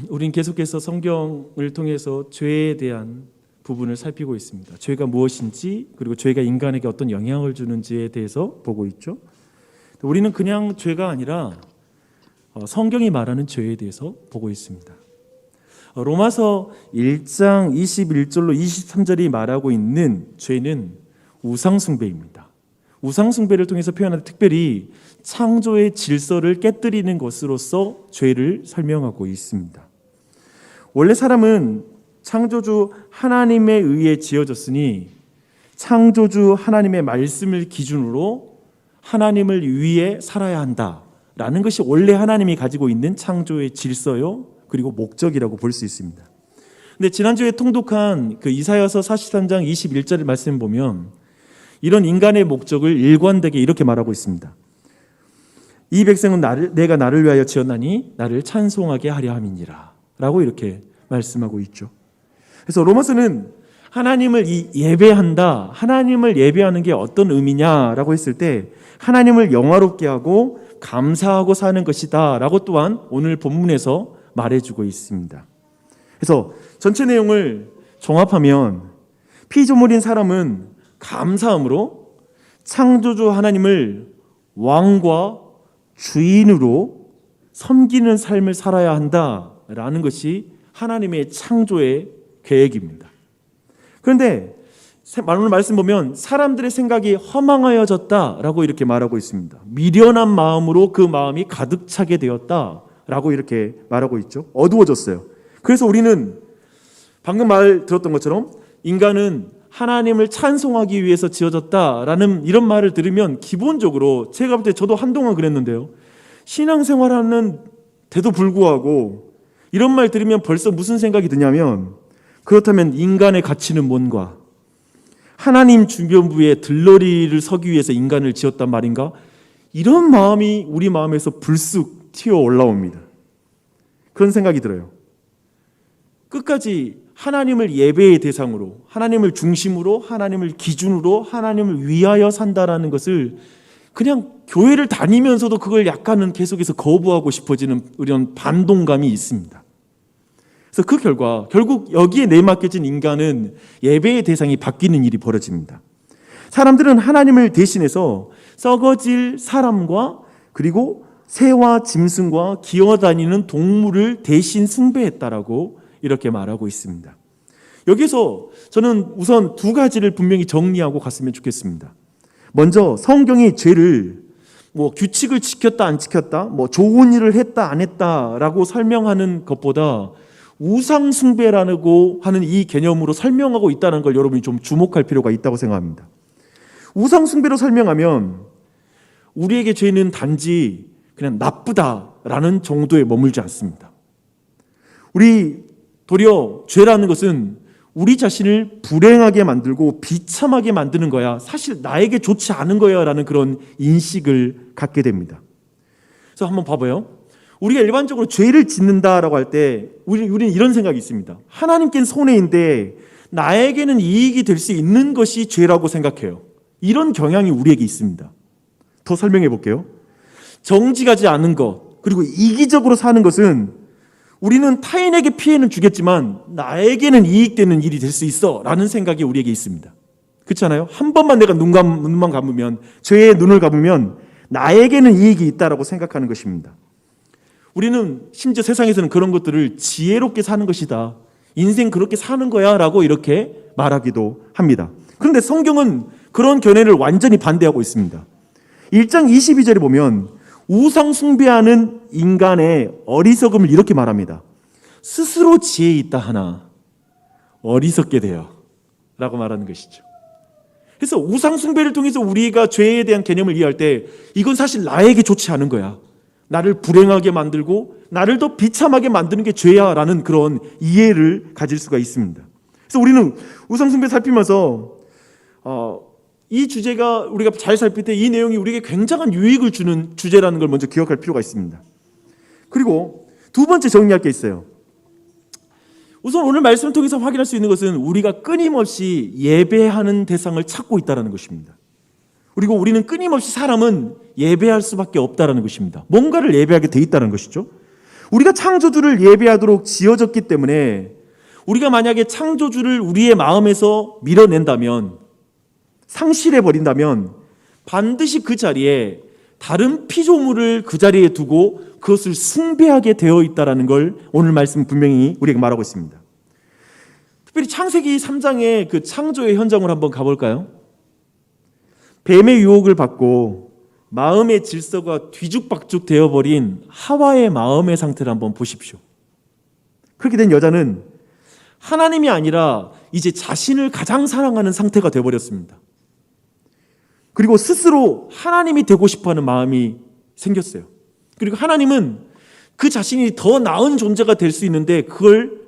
우린 계속해서 성경을 통해서 죄에 대한 부분을 살피고 있습니다. 죄가 무엇인지, 그리고 죄가 인간에게 어떤 영향을 주는지에 대해서 보고 있죠. 우리는 그냥 죄가 아니라 성경이 말하는 죄에 대해서 보고 있습니다. 로마서 1장 21절로 23절이 말하고 있는 죄는 우상숭배입니다. 우상숭배를 통해서 표현하는, 특별히 창조의 질서를 깨뜨리는 것으로서 죄를 설명하고 있습니다. 원래 사람은 창조주 하나님에 의해 지어졌으니 창조주 하나님의 말씀을 기준으로 하나님을 위해 살아야 한다라는 것이 원래 하나님이 가지고 있는 창조의 질서요, 그리고 목적이라고 볼 수 있습니다. 근데 지난주에 통독한 그 이사야서 43장 21절의 말씀을 보면 이런 인간의 목적을 일관되게 이렇게 말하고 있습니다. 이 백성은 내가 나를 위하여 지었나니 나를 찬송하게 하려 함이니라 라고 이렇게 말씀하고 있죠. 그래서 로마서는 하나님을 예배한다, 하나님을 예배하는 게 어떤 의미냐라고 했을 때 하나님을 영화롭게 하고 감사하고 사는 것이다 라고 또한 오늘 본문에서 말해주고 있습니다. 그래서 전체 내용을 종합하면 피조물인 사람은 감사함으로 창조주 하나님을 왕과 주인으로 섬기는 삶을 살아야 한다라는 것이 하나님의 창조의 계획입니다. 그런데 오늘 말씀 보면 사람들의 생각이 허망하여졌다라고 이렇게 말하고 있습니다. 미련한 마음으로 그 마음이 가득 차게 되었다라고 이렇게 말하고 있죠. 어두워졌어요. 그래서 우리는 방금 말 들었던 것처럼 인간은 하나님을 찬송하기 위해서 지어졌다라는 이런 말을 들으면 기본적으로 제가 볼 때 저도 한동안 그랬는데요. 신앙생활하는 데도 불구하고 이런 말 들으면 벌써 무슨 생각이 드냐면, 그렇다면 인간의 가치는 뭔가? 하나님 주변부에 들러리를 서기 위해서 인간을 지었단 말인가? 이런 마음이 우리 마음에서 불쑥 튀어 올라옵니다. 그런 생각이 들어요. 끝까지 하나님을 예배의 대상으로, 하나님을 중심으로, 하나님을 기준으로, 하나님을 위하여 산다라는 것을 그냥 교회를 다니면서도 그걸 약간은 계속해서 거부하고 싶어지는 이런 반동감이 있습니다. 그래서 그 결과 결국 여기에 내맡겨진 인간은 예배의 대상이 바뀌는 일이 벌어집니다. 사람들은 하나님을 대신해서 썩어질 사람과 그리고 새와 짐승과 기어다니는 동물을 대신 숭배했다라고 이렇게 말하고 있습니다. 여기서 저는 우선 두 가지를 분명히 정리하고 갔으면 좋겠습니다. 먼저 성경이 죄를 규칙을 지켰다 안 지켰다, 좋은 일을 했다 안 했다라고 설명하는 것보다 우상 숭배라고 하는 이 개념으로 설명하고 있다는 걸 여러분이 좀 주목할 필요가 있다고 생각합니다. 우상 숭배로 설명하면 우리에게 죄는 단지 그냥 나쁘다라는 정도에 머물지 않습니다. 우리 도리어 죄라는 것은 우리 자신을 불행하게 만들고 비참하게 만드는 거야, 사실 나에게 좋지 않은 거야 라는 그런 인식을 갖게 됩니다. 그래서 한번 봐봐요. 우리가 일반적으로 죄를 짓는다라고 할 때 우리는 이런 생각이 있습니다. 하나님께는 손해인데 나에게는 이익이 될 수 있는 것이 죄라고 생각해요. 이런 경향이 우리에게 있습니다. 더 설명해 볼게요. 정직하지 않은 것, 그리고 이기적으로 사는 것은 우리는 타인에게 피해는 주겠지만 나에게는 이익되는 일이 될 수 있어 라는 생각이 우리에게 있습니다. 그렇잖아요? 한 번만 내가 눈만 감으면, 죄의 눈을 감으면 나에게는 이익이 있다라고 생각하는 것입니다. 우리는 심지어 세상에서는 그런 것들을 지혜롭게 사는 것이다, 인생 그렇게 사는 거야 라고 이렇게 말하기도 합니다. 그런데 성경은 그런 견해를 완전히 반대하고 있습니다. 1장 22절에 보면 우상 숭배하는 인간의 어리석음을 이렇게 말합니다. 스스로 지혜 있다 하나 어리석게 되어 라고 말하는 것이죠. 그래서 우상 숭배를 통해서 우리가 죄에 대한 개념을 이해할 때 이건 사실 나에게 좋지 않은 거야, 나를 불행하게 만들고 나를 더 비참하게 만드는 게 죄야 라는 그런 이해를 가질 수가 있습니다. 그래서 우리는 우상 숭배 살피면서 이 주제가 우리가 잘 살필 때 이 내용이 우리에게 굉장한 유익을 주는 주제라는 걸 먼저 기억할 필요가 있습니다. 그리고 두 번째 정리할 게 있어요. 우선 오늘 말씀을 통해서 확인할 수 있는 것은 우리가 끊임없이 예배하는 대상을 찾고 있다는 것입니다. 그리고 우리는 끊임없이 사람은 예배할 수밖에 없다는 것입니다. 뭔가를 예배하게 돼 있다는 것이죠. 우리가 창조주를 예배하도록 지어졌기 때문에 우리가 만약에 창조주를 우리의 마음에서 밀어낸다면, 상실해버린다면 반드시 그 자리에 다른 피조물을 그 자리에 두고 그것을 숭배하게 되어 있다는 걸 오늘 말씀 분명히 우리에게 말하고 있습니다. 특별히 창세기 3장의 그 창조의 현장으로 한번 가볼까요? 뱀의 유혹을 받고 마음의 질서가 뒤죽박죽 되어버린 하와의 마음의 상태를 한번 보십시오. 그렇게 된 여자는 하나님이 아니라 이제 자신을 가장 사랑하는 상태가 되어버렸습니다. 그리고 스스로 하나님이 되고 싶어하는 마음이 생겼어요. 그리고 하나님은 그 자신이 더 나은 존재가 될 수 있는데 그걸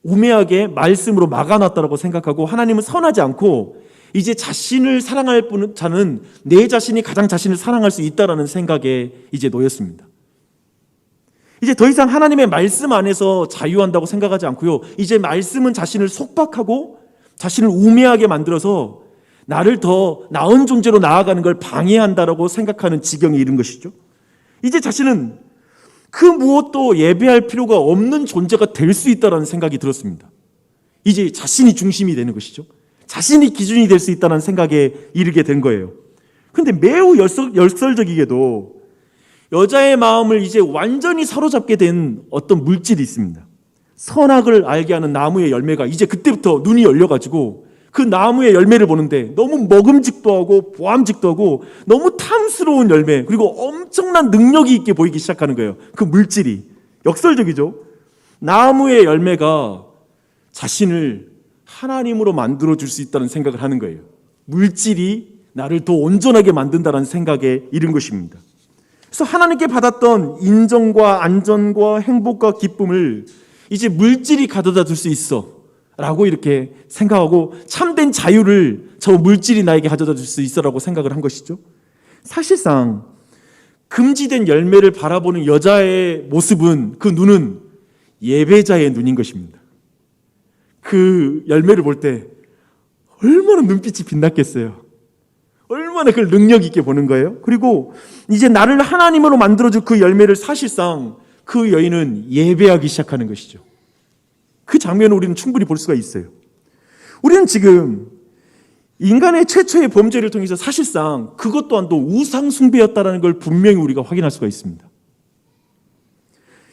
우매하게 말씀으로 막아놨다고 생각하고, 하나님은 선하지 않고 이제 자신을 사랑할 자는 내 자신이 가장 자신을 사랑할 수 있다는 생각에 이제 놓였습니다. 이제 더 이상 하나님의 말씀 안에서 자유한다고 생각하지 않고요, 이제 말씀은 자신을 속박하고 자신을 우매하게 만들어서 나를 더 나은 존재로 나아가는 걸 방해한다라고 생각하는 지경에 이른 것이죠. 이제 자신은 그 무엇도 예배할 필요가 없는 존재가 될 수 있다는 생각이 들었습니다. 이제 자신이 중심이 되는 것이죠. 자신이 기준이 될 수 있다는 생각에 이르게 된 거예요. 그런데 매우 역설적이게도 여자의 마음을 이제 완전히 사로잡게 된 어떤 물질이 있습니다. 선악을 알게 하는 나무의 열매가 이제 그때부터 눈이 열려가지고 그 나무의 열매를 보는데 너무 먹음직도 하고 보암직도 하고 너무 탐스러운 열매, 그리고 엄청난 능력이 있게 보이기 시작하는 거예요. 그 물질이 역설적이죠. 나무의 열매가 자신을 하나님으로 만들어줄 수 있다는 생각을 하는 거예요. 물질이 나를 더 온전하게 만든다는 생각에 이른 것입니다. 그래서 하나님께 받았던 인정과 안전과 행복과 기쁨을 이제 물질이 가져다 줄 수 있어 라고 이렇게 생각하고, 참된 자유를 저 물질이 나에게 가져다 줄 수 있어 라고 생각을 한 것이죠. 사실상 금지된 열매를 바라보는 여자의 모습은, 그 눈은 예배자의 눈인 것입니다. 그 열매를 볼 때 얼마나 눈빛이 빛났겠어요. 얼마나 그걸 능력 있게 보는 거예요. 그리고 이제 나를 하나님으로 만들어줄 그 열매를 사실상 그 여인은 예배하기 시작하는 것이죠. 그 장면을 우리는 충분히 볼 수가 있어요. 우리는 지금 인간의 최초의 범죄를 통해서 사실상 그것 또한도 우상 숭배였다는 걸 분명히 우리가 확인할 수가 있습니다.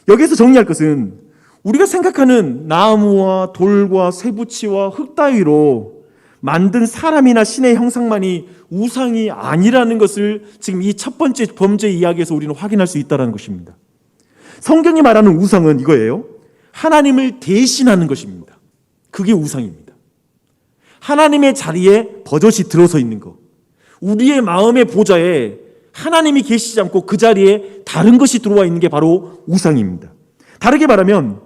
여기에서 정리할 것은 우리가 생각하는 나무와 돌과 쇠붙이와 흙 따위로 만든 사람이나 신의 형상만이 우상이 아니라는 것을 지금 이 첫 번째 범죄 이야기에서 우리는 확인할 수 있다는 것입니다. 성경이 말하는 우상은 이거예요. 하나님을 대신하는 것입니다. 그게 우상입니다. 하나님의 자리에 버젓이 들어서 있는 것, 우리의 마음의 보좌에 하나님이 계시지 않고 그 자리에 다른 것이 들어와 있는 게 바로 우상입니다. 다르게 말하면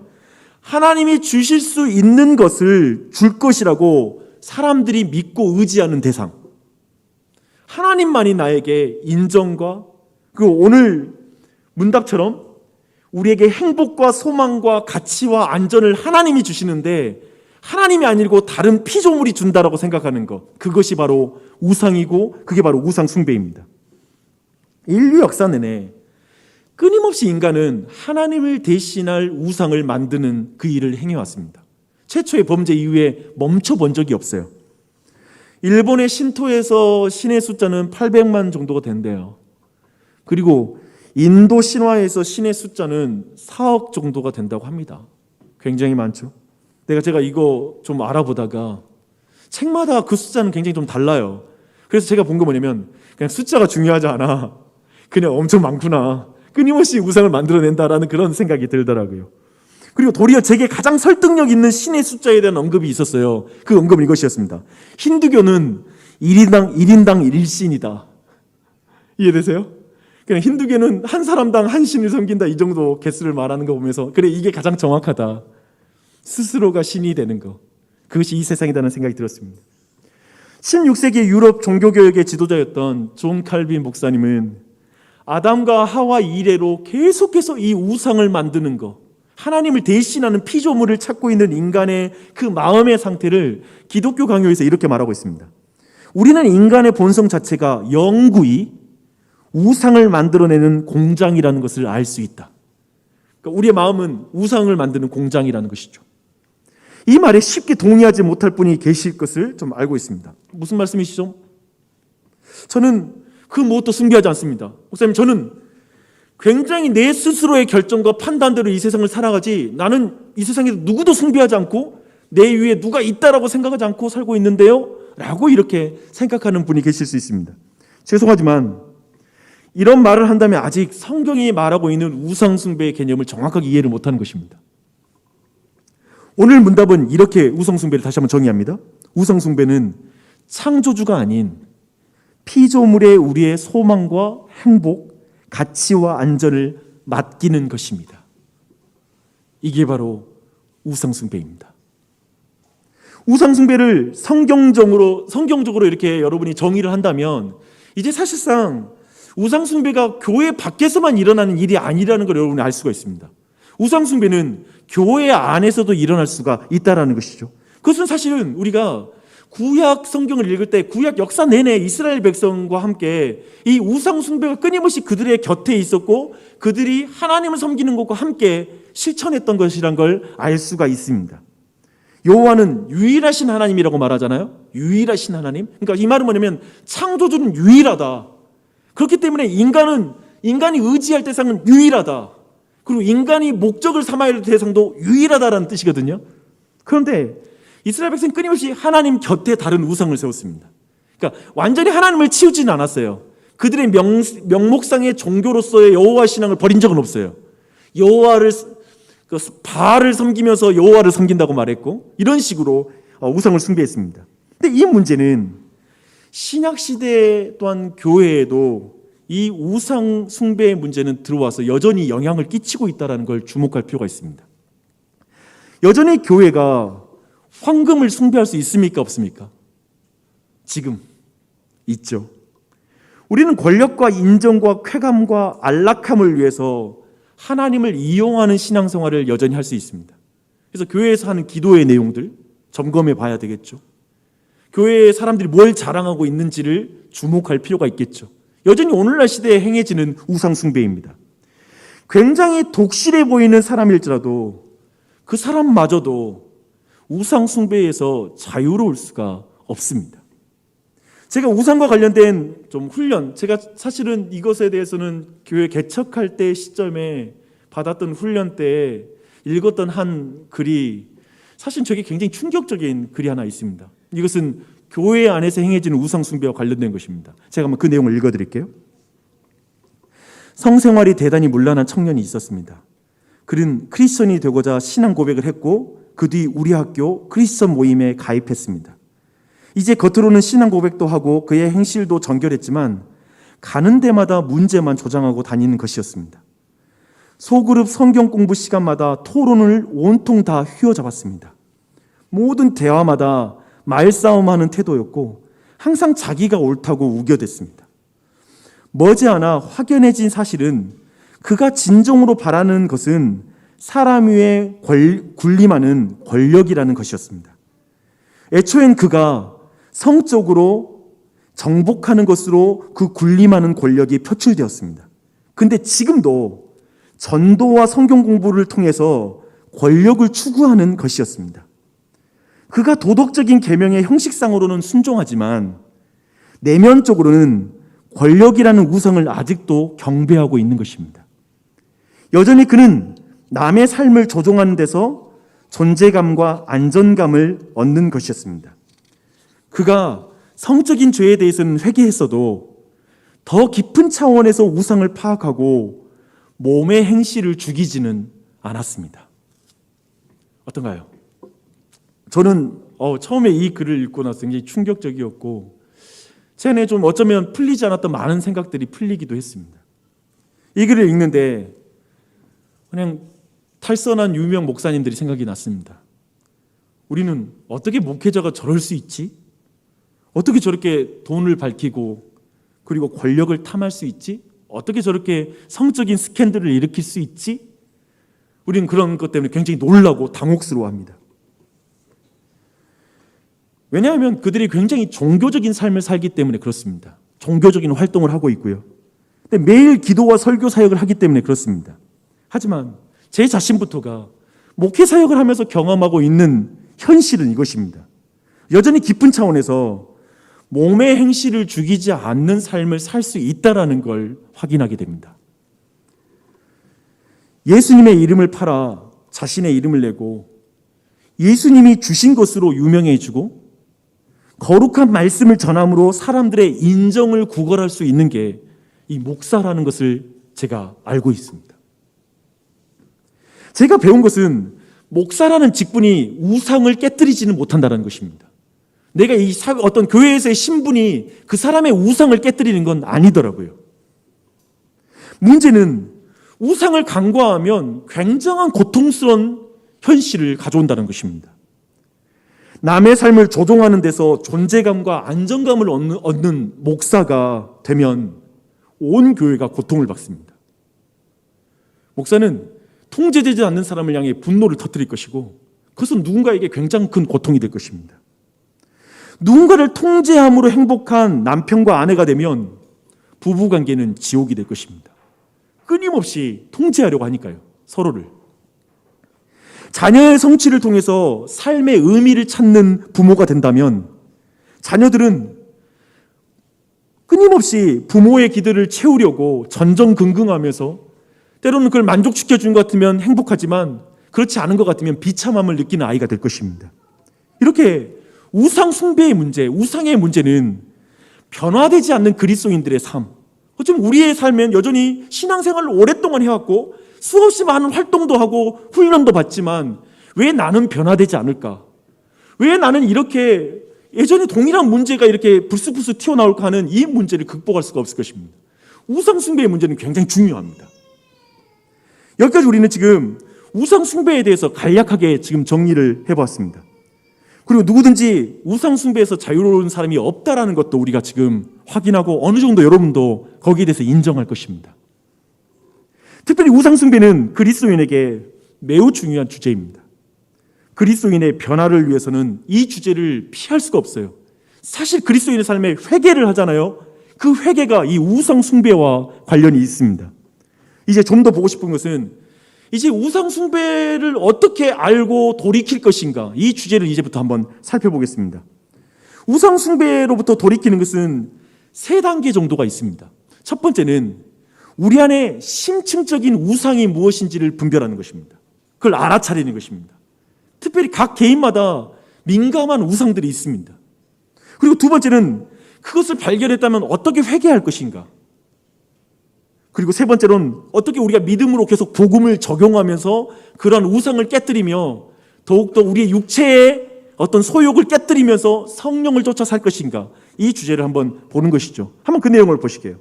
하나님이 주실 수 있는 것을 줄 것이라고 사람들이 믿고 의지하는 대상, 하나님만이 나에게 인정과, 그리고 오늘 문답처럼 우리에게 행복과 소망과 가치와 안전을 하나님이 주시는데 하나님이 아니고 다른 피조물이 준다라고 생각하는 것, 그것이 바로 우상이고 그게 바로 우상 숭배입니다. 인류 역사 내내 끊임없이 인간은 하나님을 대신할 우상을 만드는 그 일을 행해왔습니다. 최초의 범죄 이후에 멈춰본 적이 없어요. 일본의 신토에서 신의 숫자는 800만 정도가 된대요. 그리고 인도 신화에서 신의 숫자는 4억 정도가 된다고 합니다. 굉장히 많죠. 제가 이거 좀 알아보다가 책마다 그 숫자는 굉장히 좀 달라요. 그래서 제가 본 거 뭐냐면 그냥 숫자가 중요하지 않아, 그냥 엄청 많구나, 끊임없이 우상을 만들어낸다라는 그런 생각이 들더라고요. 그리고 도리어 제게 가장 설득력 있는 신의 숫자에 대한 언급이 있었어요. 그 언급은 이것이었습니다. 힌두교는 1인당 1신이다. 이해되세요? 그냥 힌두교는 한 사람당 한 신을 섬긴다, 이 정도 개수를 말하는 거 보면서 그래, 이게 가장 정확하다. 스스로가 신이 되는 거, 그것이 이 세상이라는 생각이 들었습니다. 16세기 유럽 종교개혁의 지도자였던 존 칼빈 목사님은 아담과 하와 이래로 계속해서 이 우상을 만드는 거, 하나님을 대신하는 피조물을 찾고 있는 인간의 그 마음의 상태를 기독교 강요에서 이렇게 말하고 있습니다. 우리는 인간의 본성 자체가 영구히 우상을 만들어내는 공장이라는 것을 알 수 있다. 그러니까 우리의 마음은 우상을 만드는 공장이라는 것이죠. 이 말에 쉽게 동의하지 못할 분이 계실 것을 좀 알고 있습니다. 무슨 말씀이시죠? 저는 그 무엇도 숭배하지 않습니다. 목사님, 저는 굉장히 내 스스로의 결정과 판단대로 이 세상을 살아가지, 나는 이 세상에 누구도 숭배하지 않고 내 위에 누가 있다라고 생각하지 않고 살고 있는데요? 라고 이렇게 생각하는 분이 계실 수 있습니다. 죄송하지만 이런 말을 한다면 아직 성경이 말하고 있는 우상 숭배의 개념을 정확하게 이해를 못하는 것입니다. 오늘 문답은 이렇게 우상 숭배를 다시 한번 정의합니다. 우상 숭배는 창조주가 아닌 피조물에 우리의 소망과 행복, 가치와 안전을 맡기는 것입니다. 이게 바로 우상 숭배입니다. 우상 숭배를 성경적으로 이렇게 여러분이 정의를 한다면 이제 사실상 우상 숭배가 교회 밖에서만 일어나는 일이 아니라는 걸 여러분이 알 수가 있습니다. 우상 숭배는 교회 안에서도 일어날 수가 있다라는 것이죠. 그것은 사실은 우리가 구약 성경을 읽을 때 구약 역사 내내 이스라엘 백성과 함께 이 우상 숭배가 끊임없이 그들의 곁에 있었고 그들이 하나님을 섬기는 것과 함께 실천했던 것이란 걸 알 수가 있습니다. 여호와는 유일하신 하나님이라고 말하잖아요. 유일하신 하나님. 그러니까 이 말은 뭐냐면 창조주는 유일하다. 그렇기 때문에 인간이 의지할 대상은 유일하다. 그리고 인간이 목적을 삼아야 할 대상도 유일하다라는 뜻이거든요. 그런데 이스라엘 백성은 끊임없이 하나님 곁에 다른 우상을 세웠습니다. 그러니까 완전히 하나님을 치우지는 않았어요. 그들의 명목상의 종교로서의 여호와 신앙을 버린 적은 없어요. 바알을 섬기면서 여호와를 섬긴다고 말했고 이런 식으로 우상을 숭배했습니다. 근데 이 문제는 신약 시대 또한 교회에도 이 우상 숭배의 문제는 들어와서 여전히 영향을 끼치고 있다는 걸 주목할 필요가 있습니다. 여전히 교회가 황금을 숭배할 수 있습니까? 없습니까? 지금 있죠. 우리는 권력과 인정과 쾌감과 안락함을 위해서 하나님을 이용하는 신앙생활을 여전히 할 수 있습니다. 그래서 교회에서 하는 기도의 내용들 점검해 봐야 되겠죠. 교회의 사람들이 뭘 자랑하고 있는지를 주목할 필요가 있겠죠. 여전히 오늘날 시대에 행해지는 우상 숭배입니다. 굉장히 독실해 보이는 사람일지라도 그 사람마저도 우상 숭배에서 자유로울 수가 없습니다. 제가 우상과 관련된 좀 훈련, 제가 사실은 이것에 대해서는 교회 개척할 때 시점에 받았던 훈련 때 읽었던 한 글이 사실 저게 굉장히 충격적인 글이 하나 있습니다. 이것은 교회 안에서 행해지는 우상 숭배와 관련된 것입니다. 제가 한번 그 내용을 읽어드릴게요. 성생활이 대단히 문란한 청년이 있었습니다. 그는 크리스천이 되고자 신앙 고백을 했고 그 뒤 우리 학교 크리스천 모임에 가입했습니다. 이제 겉으로는 신앙 고백도 하고 그의 행실도 정결했지만 가는 데마다 문제만 조장하고 다니는 것이었습니다. 소그룹 성경 공부 시간마다 토론을 온통 다 휘어잡았습니다. 모든 대화마다 말싸움하는 태도였고 항상 자기가 옳다고 우겨댔습니다. 머지않아 확연해진 사실은 그가 진정으로 바라는 것은 사람 위에 군림하는 권력이라는 것이었습니다. 애초엔 그가 성적으로 정복하는 것으로 그 군림하는 권력이 표출되었습니다. 근데 지금도 전도와 성경 공부를 통해서 권력을 추구하는 것이었습니다. 그가 도덕적인 계명의 형식상으로는 순종하지만 내면적으로는 권력이라는 우상을 아직도 경배하고 있는 것입니다. 여전히 그는 남의 삶을 조종하는 데서 존재감과 안전감을 얻는 것이었습니다. 그가 성적인 죄에 대해서는 회개했어도 더 깊은 차원에서 우상을 파악하고 몸의 행실을 죽이지는 않았습니다. 어떤가요? 저는 처음에 이 글을 읽고 나서 굉장히 충격적이었고 제 안에 좀 어쩌면 풀리지 않았던 많은 생각들이 풀리기도 했습니다. 이 글을 읽는데 그냥 탈선한 유명 목사님들이 생각이 났습니다. 우리는 어떻게 목회자가 저럴 수 있지? 어떻게 저렇게 돈을 밝히고 그리고 권력을 탐할 수 있지? 어떻게 저렇게 성적인 스캔들을 일으킬 수 있지? 우리는 그런 것 때문에 굉장히 놀라고 당혹스러워합니다. 왜냐하면 그들이 굉장히 종교적인 삶을 살기 때문에 그렇습니다. 종교적인 활동을 하고 있고요. 근데 매일 기도와 설교 사역을 하기 때문에 그렇습니다. 하지만 제 자신부터가 목회 사역을 하면서 경험하고 있는 현실은 이것입니다. 여전히 깊은 차원에서 몸의 행실을 죽이지 않는 삶을 살 수 있다는 걸 확인하게 됩니다. 예수님의 이름을 팔아 자신의 이름을 내고 예수님이 주신 것으로 유명해지고 거룩한 말씀을 전함으로 사람들의 인정을 구걸할 수 있는 게 이 목사라는 것을 제가 알고 있습니다. 제가 배운 것은 목사라는 직분이 우상을 깨뜨리지는 못한다는 것입니다. 내가 이 어떤 교회에서의 신분이 그 사람의 우상을 깨뜨리는 건 아니더라고요. 문제는 우상을 간과하면 굉장한 고통스러운 현실을 가져온다는 것입니다. 남의 삶을 조종하는 데서 존재감과 안정감을 얻는 목사가 되면 온 교회가 고통을 받습니다. 목사는 통제되지 않는 사람을 향해 분노를 터뜨릴 것이고 그것은 누군가에게 굉장히 큰 고통이 될 것입니다. 누군가를 통제함으로 행복한 남편과 아내가 되면 부부관계는 지옥이 될 것입니다. 끊임없이 통제하려고 하니까요, 서로를. 자녀의 성취를 통해서 삶의 의미를 찾는 부모가 된다면 자녀들은 끊임없이 부모의 기대를 채우려고 전전긍긍하면서 때로는 그걸 만족시켜 준 것 같으면 행복하지만 그렇지 않은 것 같으면 비참함을 느끼는 아이가 될 것입니다. 이렇게 우상 숭배의 문제, 우상의 문제는 변화되지 않는 그리스도인들의 삶, 어쩌면 우리의 삶엔 여전히 신앙생활을 오랫동안 해왔고 수없이 많은 활동도 하고 훈련도 받지만 왜 나는 변화되지 않을까? 왜 나는 이렇게 예전에 동일한 문제가 이렇게 불쑥불쑥 튀어나올까 하는 이 문제를 극복할 수가 없을 것입니다. 우상 숭배의 문제는 굉장히 중요합니다. 여기까지 우리는 지금 우상 숭배에 대해서 간략하게 지금 정리를 해봤습니다. 그리고 누구든지 우상 숭배에서 자유로운 사람이 없다라는 것도 우리가 지금 확인하고 어느 정도 여러분도 거기에 대해서 인정할 것입니다. 특별히 우상 숭배는 그리스도인에게 매우 중요한 주제입니다. 그리스도인의 변화를 위해서는 이 주제를 피할 수가 없어요. 사실 그리스도인의 삶에 회개를 하잖아요. 그 회개가 이 우상 숭배와 관련이 있습니다. 이제 좀 더 보고 싶은 것은 이제 우상 숭배를 어떻게 알고 돌이킬 것인가, 이 주제를 이제부터 한번 살펴보겠습니다. 우상 숭배로부터 돌이키는 것은 세 단계 정도가 있습니다. 첫 번째는 우리 안에 심층적인 우상이 무엇인지를 분별하는 것입니다. 그걸 알아차리는 것입니다. 특별히 각 개인마다 민감한 우상들이 있습니다. 그리고 두 번째는 그것을 발견했다면 어떻게 회개할 것인가. 그리고 세 번째로는 어떻게 우리가 믿음으로 계속 복음을 적용하면서 그러한 우상을 깨뜨리며 더욱더 우리의 육체의 어떤 소욕을 깨뜨리면서 성령을 쫓아 살 것인가. 이 주제를 한번 보는 것이죠. 한번 그 내용을 보실게요.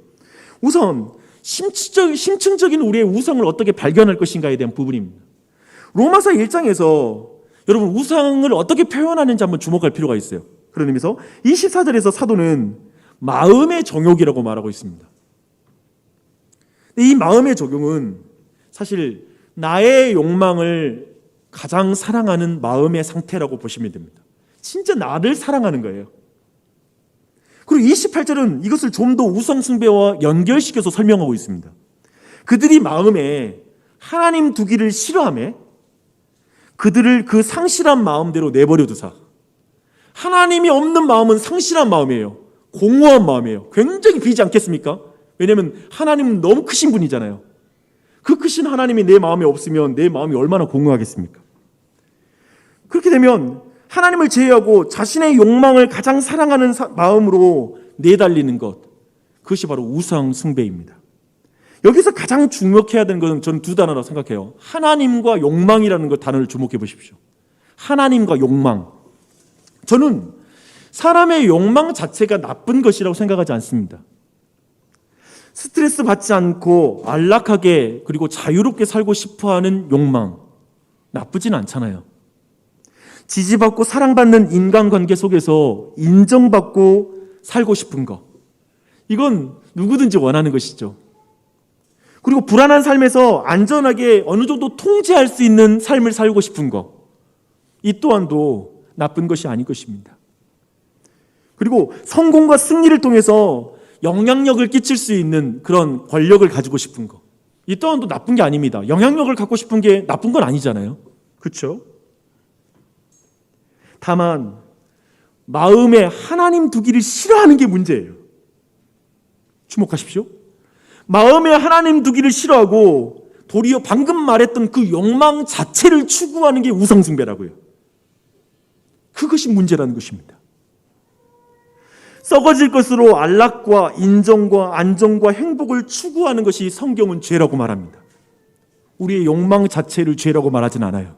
우선 심층적인 우리의 우상을 어떻게 발견할 것인가에 대한 부분입니다. 로마서 1장에서 여러분 우상을 어떻게 표현하는지 한번 주목할 필요가 있어요. 그런 의미에서 24절에서 사도는 마음의 정욕이라고 말하고 있습니다. 이 마음의 적용은 사실 나의 욕망을 가장 사랑하는 마음의 상태라고 보시면 됩니다. 진짜 나를 사랑하는 거예요. 그리고 28절은 이것을 좀 더 우상 숭배와 연결시켜서 설명하고 있습니다. 그들이 마음에 하나님 두기를 싫어하며 그들을 그 상실한 마음대로 내버려 두사. 하나님이 없는 마음은 상실한 마음이에요. 공허한 마음이에요. 굉장히 비지 않겠습니까? 왜냐하면 하나님은 너무 크신 분이잖아요. 그 크신 하나님이 내 마음에 없으면 내 마음이 얼마나 공허하겠습니까? 그렇게 되면 하나님을 제외하고 자신의 욕망을 가장 사랑하는 마음으로 내달리는 것, 그것이 바로 우상 숭배입니다. 여기서 가장 주목해야 되는 것은 저는 두 단어라고 생각해요. 하나님과 욕망이라는 것 단어를 주목해 보십시오. 하나님과 욕망. 저는 사람의 욕망 자체가 나쁜 것이라고 생각하지 않습니다. 스트레스 받지 않고 안락하게 그리고 자유롭게 살고 싶어하는 욕망, 나쁘진 않잖아요. 지지받고 사랑받는 인간관계 속에서 인정받고 살고 싶은 것, 이건 누구든지 원하는 것이죠. 그리고 불안한 삶에서 안전하게 어느 정도 통제할 수 있는 삶을 살고 싶은 것, 이 또한도 나쁜 것이 아닐 것입니다. 그리고 성공과 승리를 통해서 영향력을 끼칠 수 있는 그런 권력을 가지고 싶은 거. 이 또한도 나쁜 게 아닙니다. 영향력을 갖고 싶은 게 나쁜 건 아니잖아요. 그렇죠? 다만 마음에 하나님 두기를 싫어하는 게 문제예요. 주목하십시오. 마음에 하나님 두기를 싫어하고 도리어 방금 말했던 그 욕망 자체를 추구하는 게 우상숭배라고요. 그것이 문제라는 것입니다. 썩어질 것으로 안락과 인정과 안정과 행복을 추구하는 것이 성경은 죄라고 말합니다. 우리의 욕망 자체를 죄라고 말하진 않아요.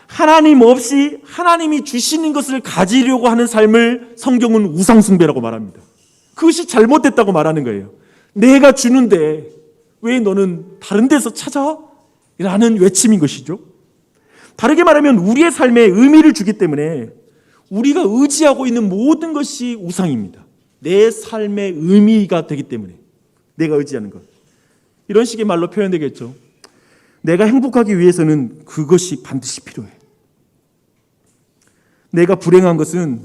하나님 없이 하나님이 주시는 것을 가지려고 하는 삶을 성경은 우상숭배라고 말합니다. 그것이 잘못됐다고 말하는 거예요. 내가 주는데 왜 너는 다른 데서 찾아? 라는 외침인 것이죠. 다르게 말하면 우리의 삶에 의미를 주기 때문에 우리가 의지하고 있는 모든 것이 우상입니다. 내 삶의 의미가 되기 때문에 내가 의지하는 것. 이런 식의 말로 표현되겠죠. 내가 행복하기 위해서는 그것이 반드시 필요해. 내가 불행한 것은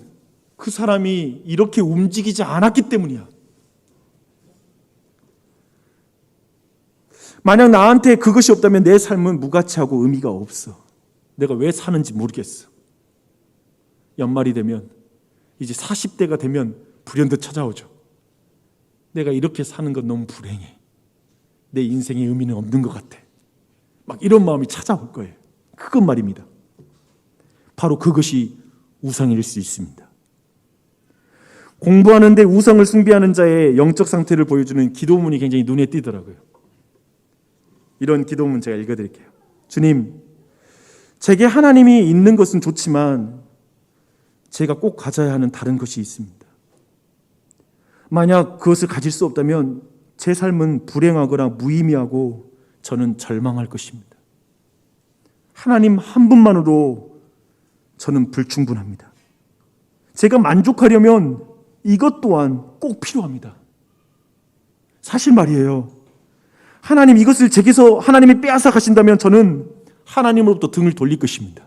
그 사람이 이렇게 움직이지 않았기 때문이야. 만약 나한테 그것이 없다면 내 삶은 무가치하고 의미가 없어. 내가 왜 사는지 모르겠어. 연말이 되면 이제 40대가 되면 불현듯 찾아오죠. 내가 이렇게 사는 건 너무 불행해. 내 인생의 의미는 없는 것 같아. 막 이런 마음이 찾아올 거예요. 그것 말입니다. 바로 그것이 우상일 수 있습니다. 공부하는데 우상을 숭배하는 자의 영적 상태를 보여주는 기도문이 굉장히 눈에 띄더라고요. 이런 기도문 제가 읽어드릴게요. 주님, 제게 하나님이 있는 것은 좋지만 제가 꼭 가져야 하는 다른 것이 있습니다. 만약 그것을 가질 수 없다면 제 삶은 불행하거나 무의미하고 저는 절망할 것입니다. 하나님 한 분만으로 저는 불충분합니다. 제가 만족하려면 이것 또한 꼭 필요합니다. 사실 말이에요. 하나님 이것을 제게서 하나님이 빼앗아 가신다면 저는 하나님으로부터 등을 돌릴 것입니다.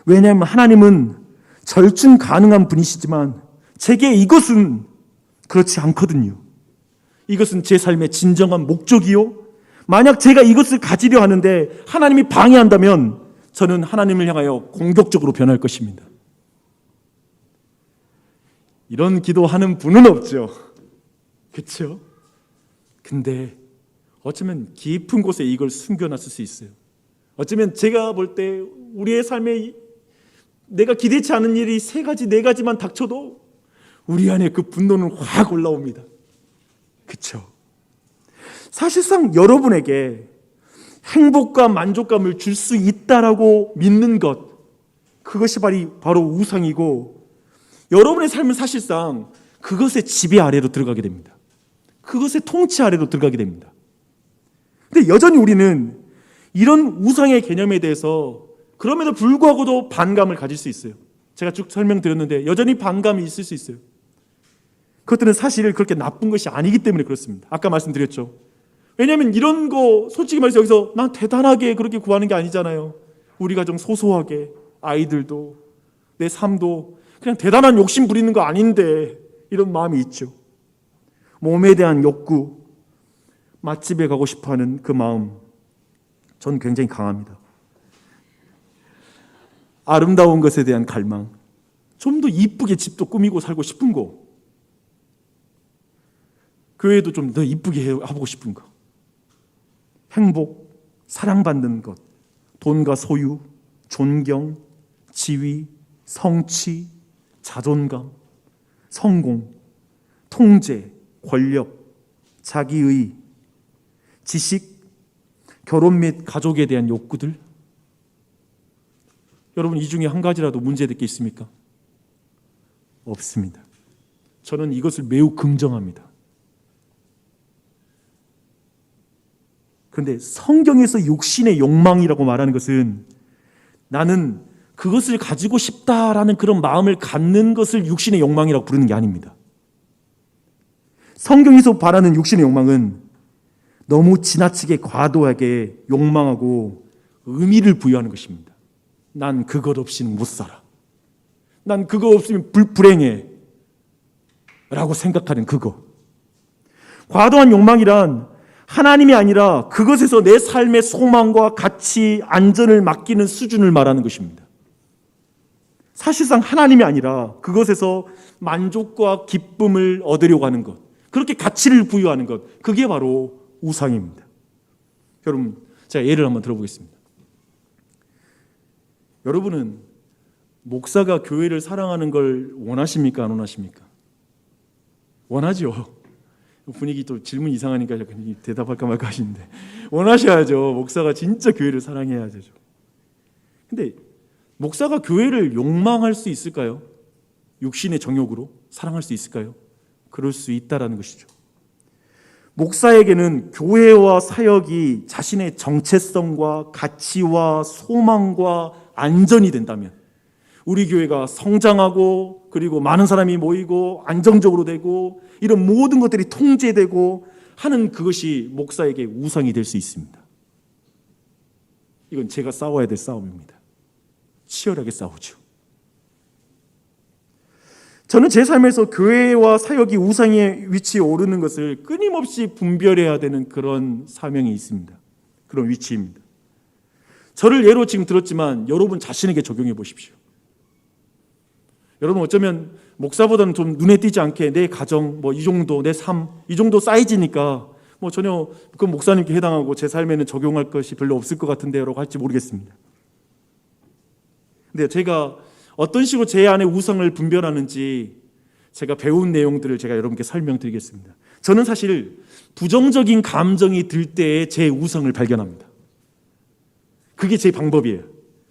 왜냐하면 하나님은 절충 가능한 분이시지만 제게 이것은 그렇지 않거든요. 이것은 제 삶의 진정한 목적이요. 만약 제가 이것을 가지려 하는데 하나님이 방해한다면 저는 하나님을 향하여 공격적으로 변할 것입니다. 이런 기도하는 분은 없죠. 그렇죠? 근데 어쩌면 깊은 곳에 이걸 숨겨놨을 수 있어요. 어쩌면 제가 볼 때 우리의 삶에 내가 기대치 않은 일이 3가지, 4가지만 닥쳐도 우리 안에 그 분노는 확 올라옵니다. 그렇죠? 사실상 여러분에게 행복과 만족감을 줄 수 있다라고 믿는 것, 그것이 바로 우상이고 여러분의 삶은 사실상 그것의 지배 아래로 들어가게 됩니다. 그것의 통치 아래로 들어가게 됩니다. 근데 여전히 우리는 이런 우상의 개념에 대해서 그럼에도 불구하고도 반감을 가질 수 있어요. 제가 쭉 설명드렸는데 여전히 반감이 있을 수 있어요. 그것들은 사실 그렇게 나쁜 것이 아니기 때문에 그렇습니다. 아까 말씀드렸죠. 왜냐하면 이런 거 솔직히 말해서 여기서 난 대단하게 그렇게 구하는 게 아니잖아요. 우리 가정 소소하게, 아이들도 내 삶도 그냥 대단한 욕심 부리는 거 아닌데 이런 마음이 있죠. 몸에 대한 욕구, 맛집에 가고 싶어하는 그 마음, 전 굉장히 강합니다. 아름다운 것에 대한 갈망, 좀 더 이쁘게 집도 꾸미고 살고 싶은 거, 교회도 좀 더 이쁘게 하고 싶은 거, 행복, 사랑받는 것, 돈과 소유, 존경, 지위, 성취, 자존감, 성공, 통제, 권력, 자기의, 지식, 결혼 및 가족에 대한 욕구들. 여러분 이 중에 한 가지라도 문제될 게 있습니까? 없습니다. 저는 이것을 매우 긍정합니다. 그런데 성경에서 육신의 욕망이라고 말하는 것은 나는 그것을 가지고 싶다라는 그런 마음을 갖는 것을 육신의 욕망이라고 부르는 게 아닙니다. 성경에서 말하는 육신의 욕망은 너무 지나치게 과도하게 욕망하고 의미를 부여하는 것입니다. 난 그것 없이는 못 살아. 난 그거 없으면 불행해 라고 생각하는 그거. 과도한 욕망이란 하나님이 아니라 그것에서 내 삶의 소망과 가치, 안전을 맡기는 수준을 말하는 것입니다. 사실상 하나님이 아니라 그것에서 만족과 기쁨을 얻으려고 하는 것, 그렇게 가치를 부여하는 것, 그게 바로 우상입니다. 여러분, 제가 예를 한번 들어보겠습니다. 여러분은 목사가 교회를 사랑하는 걸 원하십니까? 안 원하십니까? 원하죠. 분위기 또 질문 이상하니까 대답할까 말까 하시는데 원하셔야죠. 목사가 진짜 교회를 사랑해야죠. 근데 목사가 교회를 욕망할 수 있을까요? 육신의 정욕으로 사랑할 수 있을까요? 그럴 수 있다라는 것이죠. 목사에게는 교회와 사역이 자신의 정체성과 가치와 소망과 안전이 된다면, 우리 교회가 성장하고 그리고 많은 사람이 모이고 안정적으로 되고 이런 모든 것들이 통제되고 하는 그것이 목사에게 우상이 될 수 있습니다. 이건 제가 싸워야 될 싸움입니다. 치열하게 싸우죠. 저는 제 삶에서 교회와 사역이 우상의 위치에 오르는 것을 끊임없이 분별해야 되는 그런 사명이 있습니다. 그런 위치입니다. 저를 예로 지금 들었지만 여러분 자신에게 적용해 보십시오. 여러분 어쩌면 목사보다는 좀 눈에 띄지 않게 내 가정, 이 정도, 내 삶, 이 정도 사이즈니까 전혀 그 목사님께 해당하고 제 삶에는 적용할 것이 별로 없을 것 같은데요라고 할지 모르겠습니다. 근데 제가 어떤 식으로 제 안에 우상을 분별하는지 제가 배운 내용들을 제가 여러분께 설명드리겠습니다. 저는 사실 부정적인 감정이 들 때에 제 우상을 발견합니다. 그게 제 방법이에요.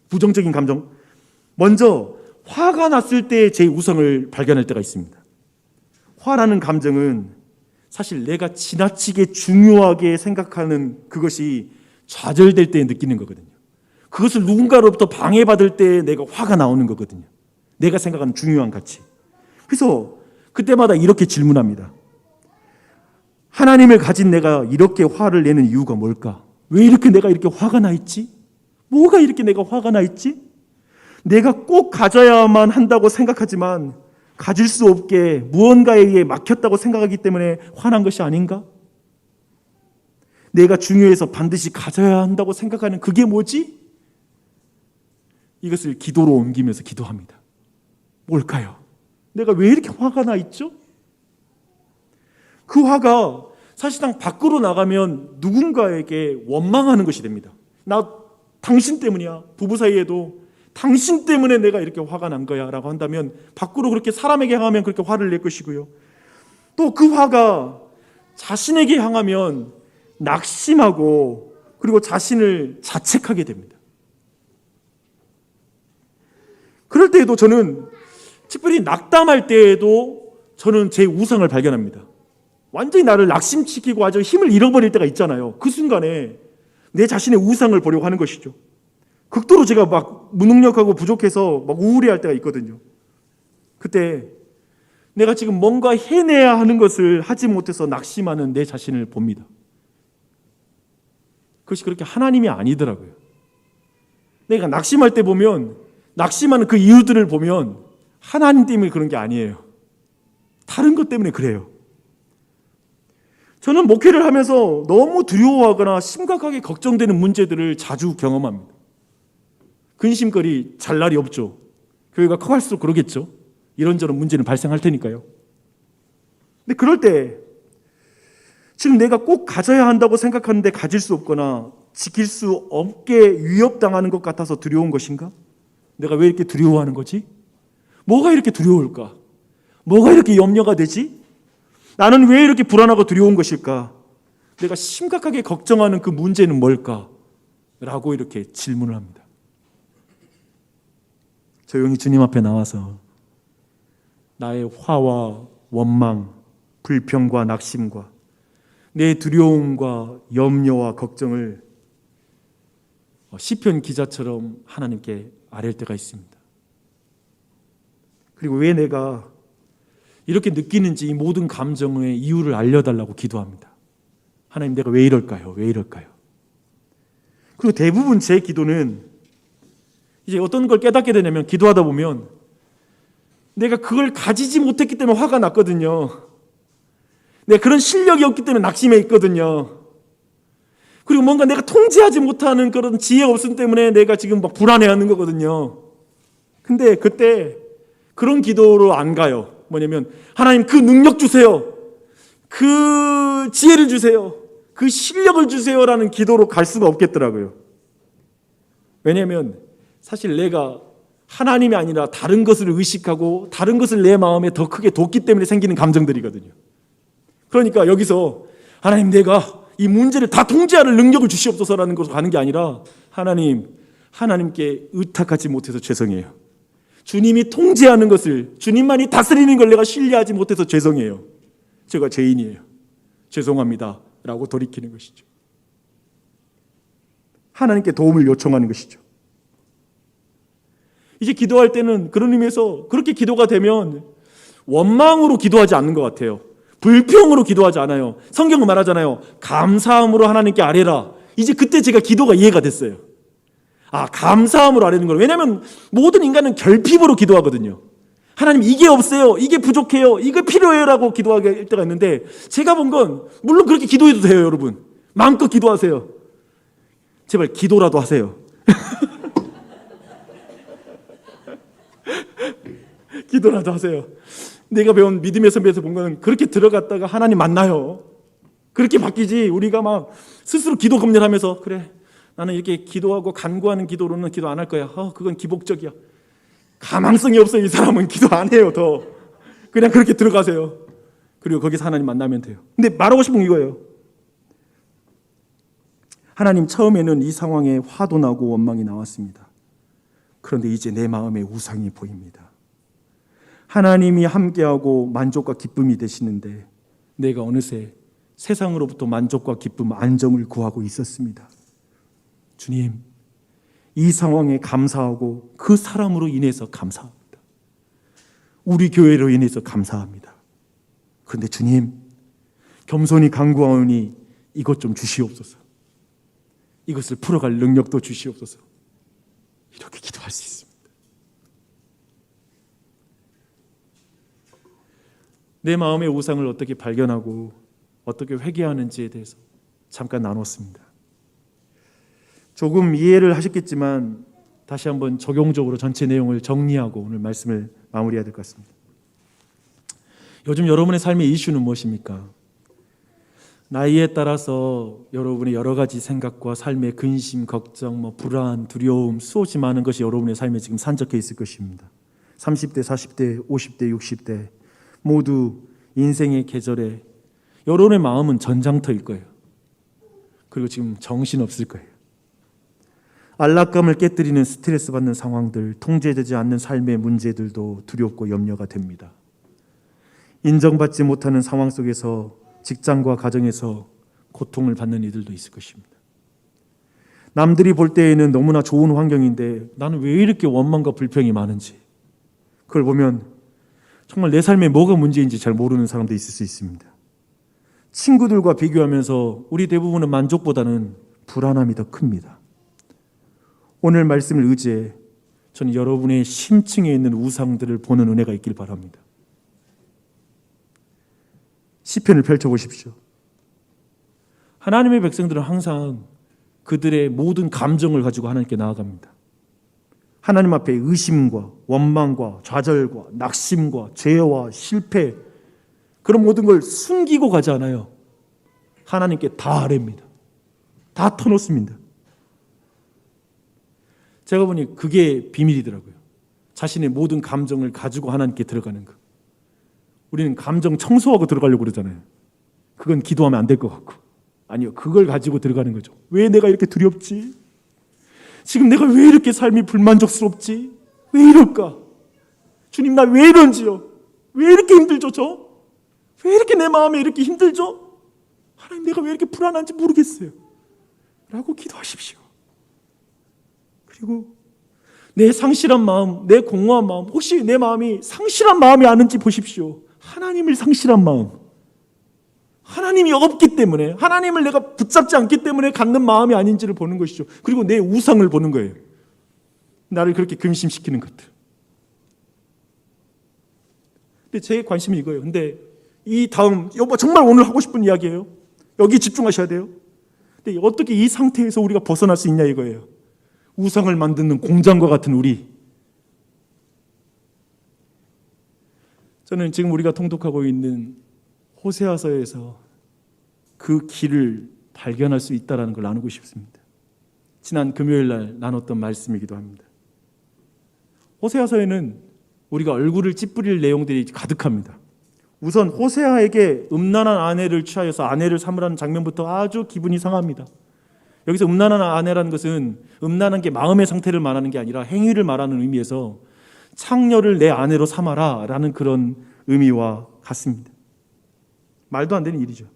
부정적인 감정. 먼저 화가 났을 때 제 우상을 발견할 때가 있습니다. 화라는 감정은 사실 내가 지나치게 중요하게 생각하는 그것이 좌절될 때 느끼는 거거든요. 그것을 누군가로부터 방해받을 때 내가 화가 나오는 거거든요. 내가 생각하는 중요한 가치. 그래서 그때마다 이렇게 질문합니다. 하나님을 가진 내가 이렇게 화를 내는 이유가 뭘까? 왜 이렇게 내가 이렇게 화가 나 있지? 뭐가 이렇게 내가 화가 나 있지? 내가 꼭 가져야만 한다고 생각하지만 가질 수 없게 무언가에 의해 막혔다고 생각하기 때문에 화난 것이 아닌가? 내가 중요해서 반드시 가져야 한다고 생각하는 그게 뭐지? 이것을 기도로 옮기면서 기도합니다. 뭘까요? 내가 왜 이렇게 화가 나 있죠? 그 화가 사실상 밖으로 나가면 누군가에게 원망하는 것이 됩니다. 나 당신 때문이야. 부부 사이에도 당신 때문에 내가 이렇게 화가 난 거야 라고 한다면 밖으로 그렇게 사람에게 향하면 그렇게 화를 낼 것이고요. 또 그 화가 자신에게 향하면 낙심하고 그리고 자신을 자책하게 됩니다. 그럴 때에도 저는 특별히 낙담할 때에도 저는 제 우상을 발견합니다. 완전히 나를 낙심시키고 아주 힘을 잃어버릴 때가 있잖아요. 그 순간에 내 자신의 우상을 보려고 하는 것이죠. 극도로 제가 막 무능력하고 부족해서 막 우울해할 때가 있거든요. 그때 내가 지금 뭔가 해내야 하는 것을 하지 못해서 낙심하는 내 자신을 봅니다. 그것이 그렇게 하나님이 아니더라고요. 내가 낙심할 때 보면 낙심하는 그 이유들을 보면 하나님 때문에 그런 게 아니에요. 다른 것 때문에 그래요. 저는 목회를 하면서 너무 두려워하거나 심각하게 걱정되는 문제들을 자주 경험합니다. 근심거리 잘 날이 없죠. 교회가 커갈수록 그러겠죠. 이런저런 문제는 발생할 테니까요. 근데 그럴 때 지금 내가 꼭 가져야 한다고 생각하는데 가질 수 없거나 지킬 수 없게 위협당하는 것 같아서 두려운 것인가? 내가 왜 이렇게 두려워하는 거지? 뭐가 이렇게 두려울까? 뭐가 이렇게 염려가 되지? 나는 왜 이렇게 불안하고 두려운 것일까? 내가 심각하게 걱정하는 그 문제는 뭘까? 라고 이렇게 질문을 합니다. 조용히 주님 앞에 나와서 나의 화와 원망, 불평과 낙심과 내 두려움과 염려와 걱정을 시편 기자처럼 하나님께 아뢰 때가 있습니다. 그리고 왜 내가 이렇게 느끼는지 이 모든 감정의 이유를 알려달라고 기도합니다. 하나님, 내가 왜 이럴까요? 왜 이럴까요? 그리고 대부분 제 기도는 이제 어떤 걸 깨닫게 되냐면 기도하다 보면 내가 그걸 가지지 못했기 때문에 화가 났거든요. 내가 그런 실력이 없기 때문에 낙심해 있거든요. 그리고 뭔가 내가 통제하지 못하는 그런 지혜 없음 때문에 내가 지금 막 불안해하는 거거든요. 근데 그때 그런 기도로 안 가요. 뭐냐면 하나님 그 능력 주세요. 그 지혜를 주세요. 그 실력을 주세요라는 기도로 갈 수가 없겠더라고요. 왜냐하면 사실 내가 하나님이 아니라 다른 것을 의식하고 다른 것을 내 마음에 더 크게 뒀기 때문에 생기는 감정들이거든요. 그러니까 여기서 하나님 내가 이 문제를 다 통제할 능력을 주시옵소서라는 것으로 가는 게 아니라 하나님께 의탁하지 못해서 죄송해요. 주님이 통제하는 것을, 주님만이 다스리는 걸 내가 신뢰하지 못해서 죄송해요. 제가 죄인이에요. 죄송합니다 라고 돌이키는 것이죠. 하나님께 도움을 요청하는 것이죠. 이제 기도할 때는 그런 의미에서 그렇게 기도가 되면 원망으로 기도하지 않는 것 같아요. 불평으로 기도하지 않아요. 성경은 말하잖아요. 감사함으로 하나님께 아뢰라. 이제 그때 제가 기도가 이해가 됐어요. 아, 감사함으로 아뢰는 거예요. 왜냐하면 모든 인간은 결핍으로 기도하거든요. 하나님 이게 없어요. 이게 부족해요. 이게 필요해요 라고 기도할 때가 있는데 제가 본 건 물론 그렇게 기도해도 돼요. 여러분 마음껏 기도하세요. 제발 기도라도 하세요. 기도라도 하세요. 내가 배운 믿음의 선배에서 본 거는 그렇게 들어갔다가 하나님 만나요. 그렇게 바뀌지 우리가 막 스스로 기도 검열하면서 그래 나는 이렇게 기도하고 간구하는 기도로는 기도 안 할 거야. 그건 기복적이야. 가망성이 없어요. 이 사람은 기도 안 해요. 더 그냥 그렇게 들어가세요. 그리고 거기서 하나님 만나면 돼요. 근데 말하고 싶은 게 이거예요. 하나님 처음에는 이 상황에 화도 나고 원망이 나왔습니다. 그런데 이제 내 마음에 우상이 보입니다. 하나님이 함께하고 만족과 기쁨이 되시는데 내가 어느새 세상으로부터 만족과 기쁨, 안정을 구하고 있었습니다. 주님, 이 상황에 감사하고 그 사람으로 인해서 감사합니다. 우리 교회로 인해서 감사합니다. 그런데 주님, 겸손히 간구하오니 이것 좀 주시옵소서. 이것을 풀어갈 능력도 주시옵소서. 이렇게 기도할 수 있습니다. 내 마음의 우상을 어떻게 발견하고 어떻게 회개하는지에 대해서 잠깐 나눴습니다. 조금 이해를 하셨겠지만 다시 한번 적용적으로 전체 내용을 정리하고 오늘 말씀을 마무리해야 될 것 같습니다. 요즘 여러분의 삶의 이슈는 무엇입니까? 나이에 따라서 여러분의 여러 가지 생각과 삶의 근심, 걱정, 불안, 두려움, 수없이 많은 것이 여러분의 삶에 지금 산적해 있을 것입니다. 30대, 40대, 50대, 60대 모두 인생의 계절에 여러분의 마음은 전장터일 거예요. 그리고 지금 정신없을 거예요. 안락감을 깨뜨리는 스트레스 받는 상황들, 통제되지 않는 삶의 문제들도 두렵고 염려가 됩니다. 인정받지 못하는 상황 속에서 직장과 가정에서 고통을 받는 이들도 있을 것입니다. 남들이 볼 때에는 너무나 좋은 환경인데 나는 왜 이렇게 원망과 불평이 많은지, 그걸 보면 정말 내 삶에 뭐가 문제인지 잘 모르는 사람도 있을 수 있습니다. 친구들과 비교하면서 우리 대부분은 만족보다는 불안함이 더 큽니다. 오늘 말씀을 의지해 저는 여러분의 심층에 있는 우상들을 보는 은혜가 있길 바랍니다. 시편을 펼쳐보십시오. 하나님의 백성들은 항상 그들의 모든 감정을 가지고 하나님께 나아갑니다. 하나님 앞에 의심과 원망과 좌절과 낙심과 죄와 실패, 그런 모든 걸 숨기고 가지 않아요. 하나님께 다 아뢰입니다. 다 터놓습니다. 제가 보니 그게 비밀이더라고요. 자신의 모든 감정을 가지고 하나님께 들어가는 것. 우리는 감정 청소하고 들어가려고 그러잖아요. 그건 기도하면 안 될 것 같고. 아니요, 그걸 가지고 들어가는 거죠. 왜 내가 이렇게 두렵지? 지금 내가 왜 이렇게 삶이 불만족스럽지? 왜 이럴까? 주님, 나 왜 이런지요? 왜 이렇게 힘들죠, 저? 왜 이렇게 내 마음에 이렇게 힘들죠? 하나님, 내가 왜 이렇게 불안한지 모르겠어요. 라고 기도하십시오. 그리고 내 상실한 마음, 내 공허한 마음, 혹시 내 마음이 상실한 마음이 아닌지 보십시오. 하나님을 상실한 마음, 하나님이 없기 때문에, 하나님을 내가 붙잡지 않기 때문에 갖는 마음이 아닌지를 보는 것이죠. 그리고 내 우상을 보는 거예요. 나를 그렇게 근심시키는 것들. 근데 제 관심이 이거예요. 근데 이 다음, 여보 정말 오늘 하고 싶은 이야기예요. 여기 집중하셔야 돼요. 근데 어떻게 이 상태에서 우리가 벗어날 수 있냐 이거예요. 우상을 만드는 공장과 같은 우리. 저는 지금 우리가 통독하고 있는 호세아서에서 그 길을 발견할 수 있다는 걸 나누고 싶습니다. 지난 금요일 날 나눴던 말씀이기도 합니다. 호세아서에는 우리가 얼굴을 찌푸릴 내용들이 가득합니다. 우선 호세아에게 음란한 아내를 취하여서 아내를 삼으라는 장면부터 아주 기분이 상합니다. 여기서 음란한 아내라는 것은 음란한 게 마음의 상태를 말하는 게 아니라 행위를 말하는 의미에서 창녀를 내 아내로 삼아라 라는 그런 의미와 같습니다. 말도 안 되는 일이죠.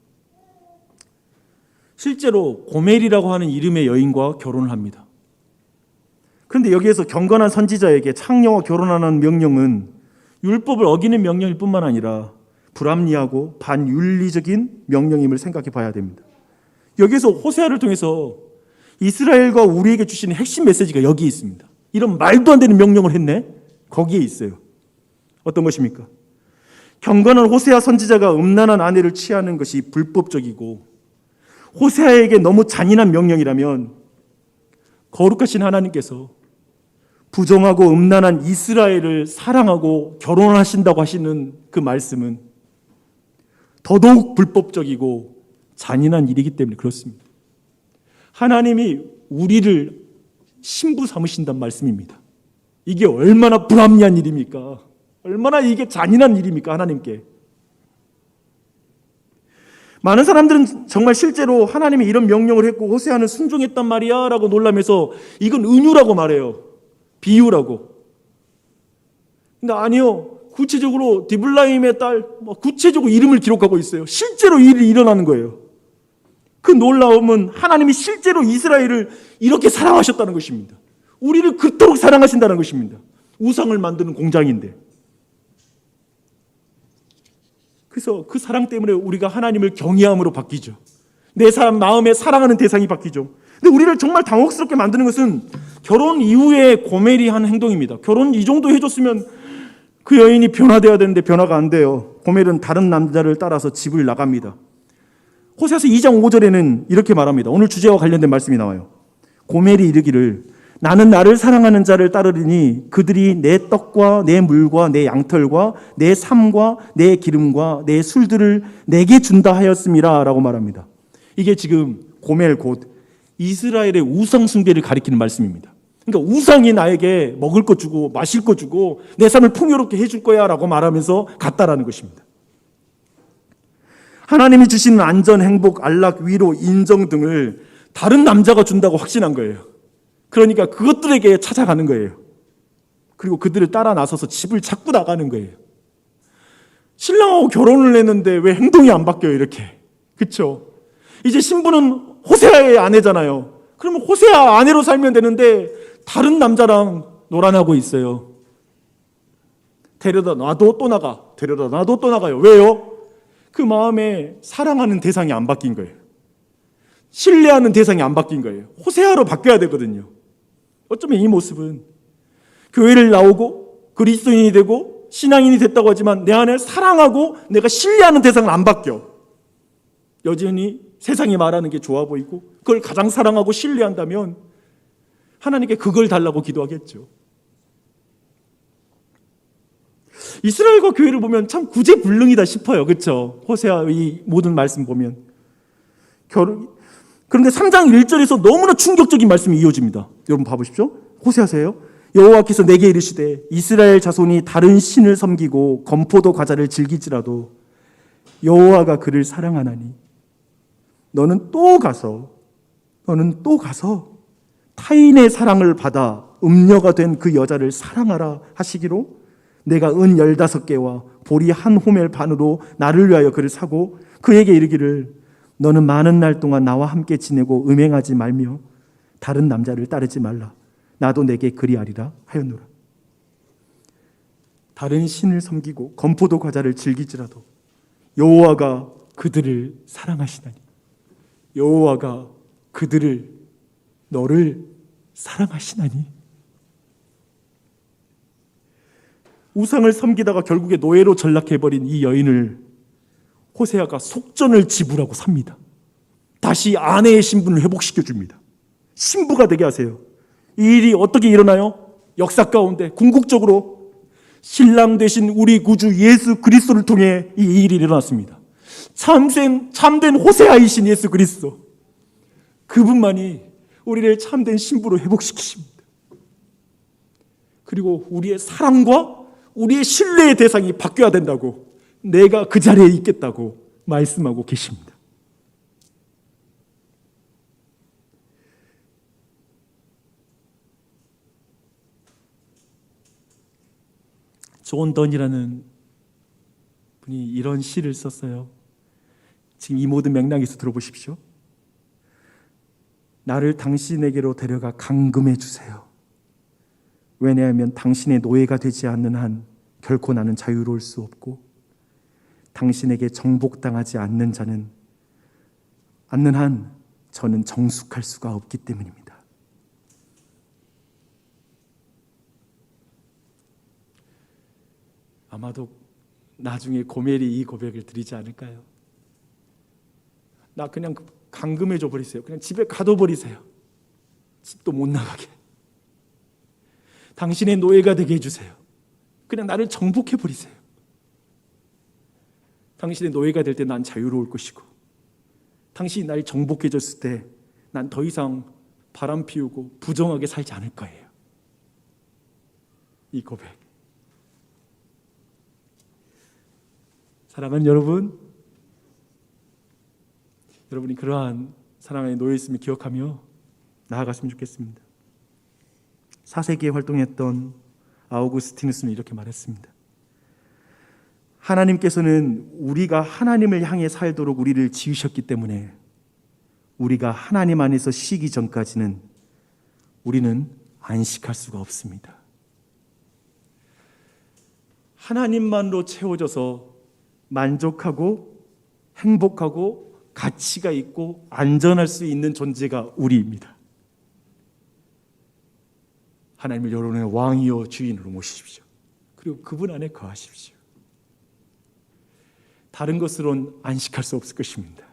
실제로 고멜이라고 하는 이름의 여인과 결혼을 합니다. 그런데 여기에서 경건한 선지자에게 창녀와 결혼하는 명령은 율법을 어기는 명령일 뿐만 아니라 불합리하고 반윤리적인 명령임을 생각해 봐야 됩니다. 여기에서 호세아를 통해서 이스라엘과 우리에게 주시는 핵심 메시지가 여기 있습니다. 이런 말도 안 되는 명령을 했네? 거기에 있어요. 어떤 것입니까? 경건한 호세아 선지자가 음란한 아내를 취하는 것이 불법적이고 호세아에게 너무 잔인한 명령이라면 거룩하신 하나님께서 부정하고 음란한 이스라엘을 사랑하고 결혼하신다고 하시는 그 말씀은 더더욱 불법적이고 잔인한 일이기 때문에 그렇습니다. 하나님이 우리를 신부 삼으신단 말씀입니다. 이게 얼마나 불합리한 일입니까? 얼마나 이게 잔인한 일입니까? 하나님께. 많은 사람들은 정말 실제로 하나님이 이런 명령을 했고 호세아는 순종했단 말이야 라고 놀라면서 이건 은유라고 말해요. 비유라고. 근데 아니요. 구체적으로 디블라임의 딸 구체적으로 이름을 기록하고 있어요. 실제로 이 일이 일어나는 거예요. 그 놀라움은 하나님이 실제로 이스라엘을 이렇게 사랑하셨다는 것입니다. 우리를 그토록 사랑하신다는 것입니다. 우상을 만드는 공장인데. 그래서 그 사랑 때문에 우리가 하나님을 경외함으로 바뀌죠. 내 사람 마음에 사랑하는 대상이 바뀌죠. 근데 우리를 정말 당혹스럽게 만드는 것은 결혼 이후에 고멜이 한 행동입니다. 결혼 이 정도 해줬으면 그 여인이 변화되어야 되는데 변화가 안 돼요. 고멜은 다른 남자를 따라서 집을 나갑니다. 호세아서 2장 5절에는 이렇게 말합니다. 오늘 주제와 관련된 말씀이 나와요. 고멜이 이르기를 나는 나를 사랑하는 자를 따르리니 그들이 내 떡과 내 물과 내 양털과 내 삶과 내 기름과 내 술들을 내게 준다 하였음이라 라고 말합니다. 이게 지금 고멜 곧 이스라엘의 우상 숭배를 가리키는 말씀입니다. 그러니까 우상이 나에게 먹을 거 주고 마실 거 주고 내 삶을 풍요롭게 해줄 거야 라고 말하면서 갔다라는 것입니다. 하나님이 주시는 안전, 행복, 안락, 위로, 인정 등을 다른 남자가 준다고 확신한 거예요. 그러니까 그것들에게 찾아가는 거예요. 그리고 그들을 따라 나서서 집을 찾고 나가는 거예요. 신랑하고 결혼을 했는데 왜 행동이 안 바뀌어요 이렇게. 그렇죠? 이제 신부는 호세아의 아내잖아요. 그러면 호세아 아내로 살면 되는데 다른 남자랑 놀아나고 있어요. 데려다 놔도 또 나가. 데려다 놔도 또 나가요. 왜요? 그 마음에 사랑하는 대상이 안 바뀐 거예요. 신뢰하는 대상이 안 바뀐 거예요. 호세아로 바뀌어야 되거든요. 어쩌면 이 모습은 교회를 나오고 그리스도인이 되고 신앙인이 됐다고 하지만 내 안에 사랑하고 내가 신뢰하는 대상은 안 바뀌어. 여전히 세상이 말하는 게 좋아 보이고 그걸 가장 사랑하고 신뢰한다면 하나님께 그걸 달라고 기도하겠죠. 이스라엘과 교회를 보면 참 구제불능이다 싶어요. 그렇죠? 호세아의 모든 말씀 보면. 그런데 3장 1절에서 너무나 충격적인 말씀이 이어집니다. 여러분 봐보십시오. 호세아서예요. 여호와께서 내게 이르시되 이스라엘 자손이 다른 신을 섬기고 건포도 과자를 즐길지라도 여호와가 그를 사랑하나니 너는 또 가서 타인의 사랑을 받아 음녀가 된 그 여자를 사랑하라 하시기로 내가 은 15개와 보리 한 호멜 반으로 나를 위하여 그를 사고 그에게 이르기를 너는 많은 날 동안 나와 함께 지내고 음행하지 말며 다른 남자를 따르지 말라. 나도 내게 그리하리라 하였노라. 다른 신을 섬기고 건포도 과자를 즐기지라도 여호와가 그들을 사랑하시나니 여호와가 너를 사랑하시나니 우상을 섬기다가 결국에 노예로 전락해버린 이 여인을 호세아가 속전을 지불하고 삽니다. 다시 아내의 신분을 회복시켜줍니다. 신부가 되게 하세요. 이 일이 어떻게 일어나요? 역사 가운데 궁극적으로 신랑 되신 우리 구주 예수 그리스도를 통해 이 일이 일어났습니다. 참된 호세아이신 예수 그리스도, 그분만이 우리를 참된 신부로 회복시키십니다. 그리고 우리의 사랑과 우리의 신뢰의 대상이 바뀌어야 된다고, 내가 그 자리에 있겠다고 말씀하고 계십니다. 존 던이라는 분이 이런 시를 썼어요. 지금 이 모든 맥락에서 들어보십시오. 나를 당신에게로 데려가 감금해 주세요. 왜냐하면 당신의 노예가 되지 않는 한 결코 나는 자유로울 수 없고, 당신에게 정복당하지 않는 한 저는 정숙할 수가 없기 때문입니다. 아마도 나중에 고멜이 이 고백을 드리지 않을까요? 나 그냥 감금해 줘 버리세요. 그냥 집에 가둬 버리세요. 집도 못 나가게. 당신의 노예가 되게 해주세요. 그냥 나를 정복해 버리세요. 당신의 노예가 될 때 난 자유로울 것이고, 당신이 날 정복해 줬을 때 난 더 이상 바람 피우고 부정하게 살지 않을 거예요. 이 고백. 사랑하는 여러분, 여러분이 그러한 사랑의 노예있음을 기억하며 나아갔으면 좋겠습니다. 4세기에 활동했던 아우구스티누스는 이렇게 말했습니다. 하나님께서는 우리가 하나님을 향해 살도록 우리를 지으셨기 때문에 우리가 하나님 안에서 쉬기 전까지는 우리는 안식할 수가 없습니다. 하나님만로 채워져서 만족하고 행복하고 가치가 있고 안전할 수 있는 존재가 우리입니다. 하나님을 여러분의 왕이요 주인으로 모시십시오. 그리고 그분 안에 거하십시오. 다른 것으로는 안식할 수 없을 것입니다.